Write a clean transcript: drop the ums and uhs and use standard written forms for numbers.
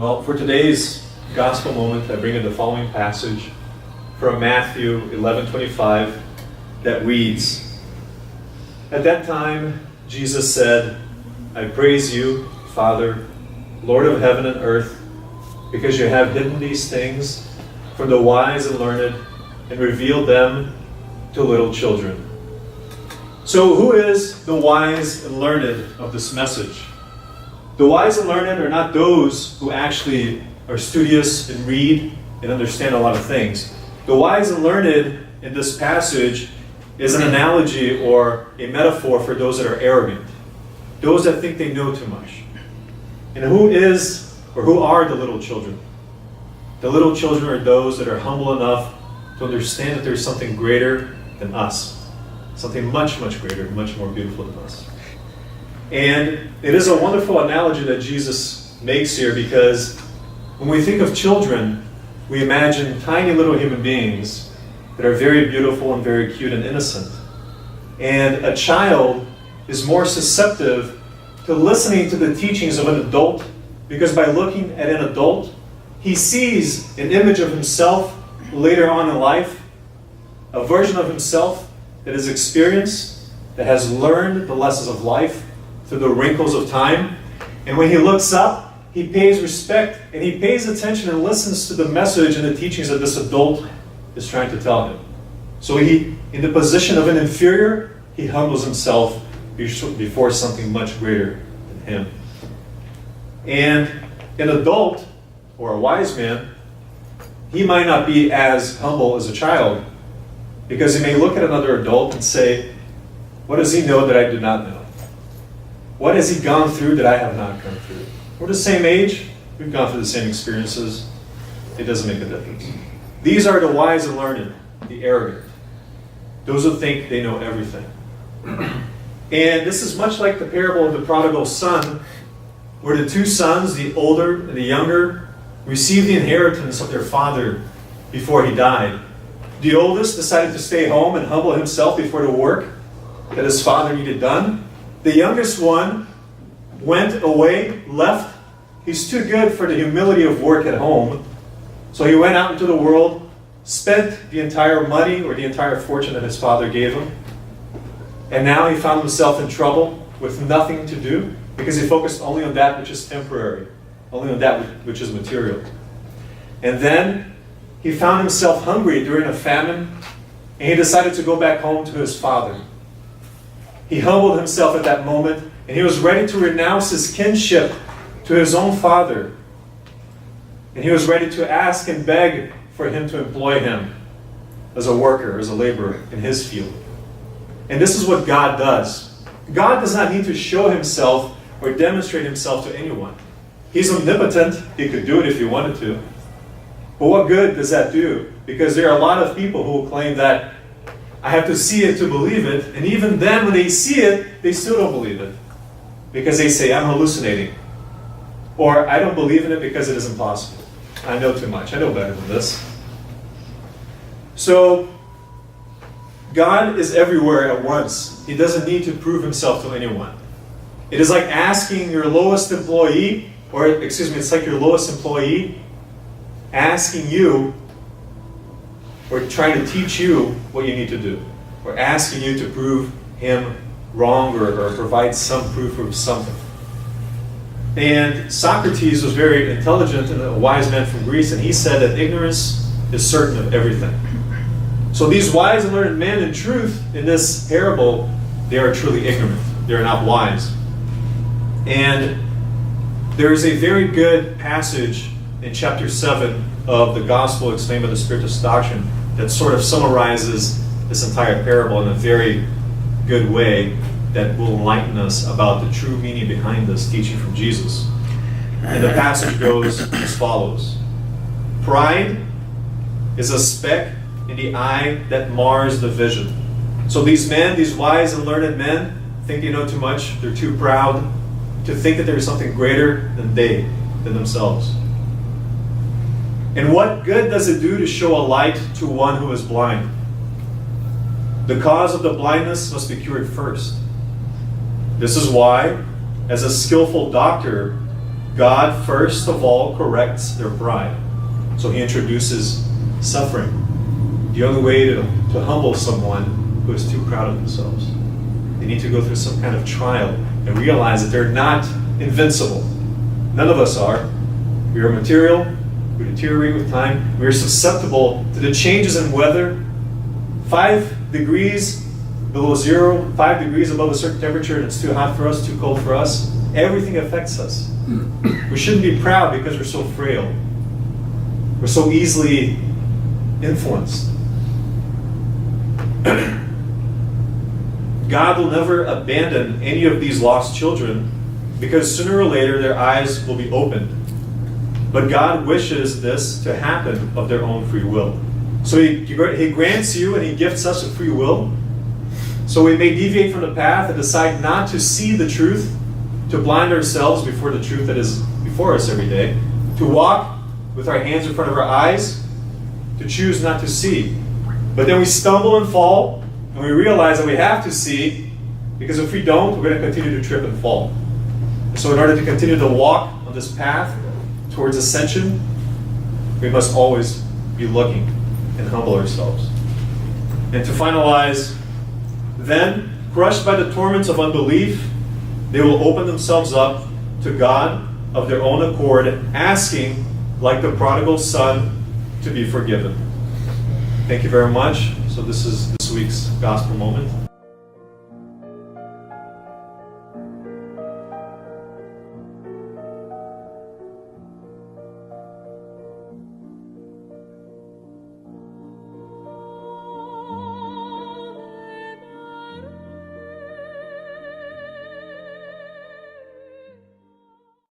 Well, for today's gospel moment, I bring in the following passage from Matthew 11:25 that reads, "At that time, Jesus said, I praise you, Father, Lord of heaven and earth, because you have hidden these things from the wise and learned and revealed them to little children." So who is the wise and learned of this message? The wise and learned are not those who actually are studious and read and understand a lot of things. The wise and learned in this passage is an analogy or a metaphor for those that are arrogant, those that think they know too much. And who are the little children? The little children are those that are humble enough to understand that there's something greater than us, something much, much greater, much more beautiful than us. And it is a wonderful analogy that Jesus makes here, because when we think of children, we imagine tiny little human beings that are very beautiful and very cute and innocent. And a child is more susceptible to listening to the teachings of an adult, because by looking at an adult, he sees an image of himself later on in life, a version of himself that has experienced, that has learned the lessons of life through the wrinkles of time. And when he looks up, he pays respect and he pays attention and listens to the message and the teachings that this adult is trying to tell him. So he, in the position of an inferior, he humbles himself before something much greater than him. And an adult, or a wise man, he might not be as humble as a child, because he may look at another adult and say, what does he know that I do not know? What has he gone through that I have not gone through? We're the same age. We've gone through the same experiences. It doesn't make a difference. These are the wise and learned, the arrogant, those who think they know everything. And this is much like the parable of the prodigal son, where the two sons, the older and the younger, received the inheritance of their father before he died. The oldest decided to stay home and humble himself before the work that his father needed done. The youngest one went away, left. He's too good for the humility of work at home. So he went out into the world, spent the entire money or the entire fortune that his father gave him. And now he found himself in trouble with nothing to do, because he focused only on that which is temporary, only on that which is material. And then he found himself hungry during a famine, and he decided to go back home to his father. He humbled himself at that moment, and he was ready to renounce his kinship to his own father. And he was ready to ask and beg for him to employ him as a worker, as a laborer in his field. And this is what God does. God does not need to show himself or demonstrate himself to anyone. He's omnipotent. He could do it if he wanted to. But what good does that do? Because there are a lot of people who will claim that I have to see it to believe it. And even then, when they see it, they still don't believe it, because they say, I'm hallucinating. Or I don't believe in it because it is impossible. I know too much. I know better than this. So, God is everywhere at once. He doesn't need to prove himself to anyone. It is like asking your lowest employee, it's like your lowest employee asking you, or trying to teach you what you need to do, or asking you to prove him wrong or provide some proof of something. And Socrates was very intelligent and a wise man from Greece, and he said that ignorance is certain of everything. So these wise and learned men, in truth, in this parable, they are truly ignorant. They are not wise. And there is a very good passage in chapter 7 of the Gospel explained by the Spiritist Doctrine that sort of summarizes this entire parable in a very good way that will enlighten us about the true meaning behind this teaching from Jesus. And the passage goes as follows. Pride is a speck in the eye that mars the vision. So these men, these wise and learned men, think they know too much. They're too proud to think that there is something greater than themselves. And what good does it do to show a light to one who is blind? The cause of the blindness must be cured first. This is why, as a skillful doctor, God first of all corrects their pride. So he introduces suffering. The only way to humble someone who is too proud of themselves. They need to go through some kind of trial and realize that they're not invincible. None of us are. We are material. We deteriorate with time. We are susceptible to the changes in weather. 5 degrees below zero, 5 degrees above a certain temperature, and it's too hot for us, too cold for us. Everything affects us. We shouldn't be proud because we're so frail. We're so easily influenced. God will never abandon any of these lost children because sooner or later their eyes will be opened. But God wishes this to happen of their own free will. So He grants you and He gifts us a free will. So we may deviate from the path and decide not to see the truth, to blind ourselves before the truth that is before us every day, to walk with our hands in front of our eyes, to choose not to see. But then we stumble and fall, and we realize that we have to see, because if we don't, we're going to continue to trip and fall. So in order to continue to walk on this path towards ascension, we must always be looking and humble ourselves. And to finalize, then, crushed by the torments of unbelief, they will open themselves up to God of their own accord, asking, like the prodigal son, to be forgiven. Thank you very much. So this is this week's Gospel Moment.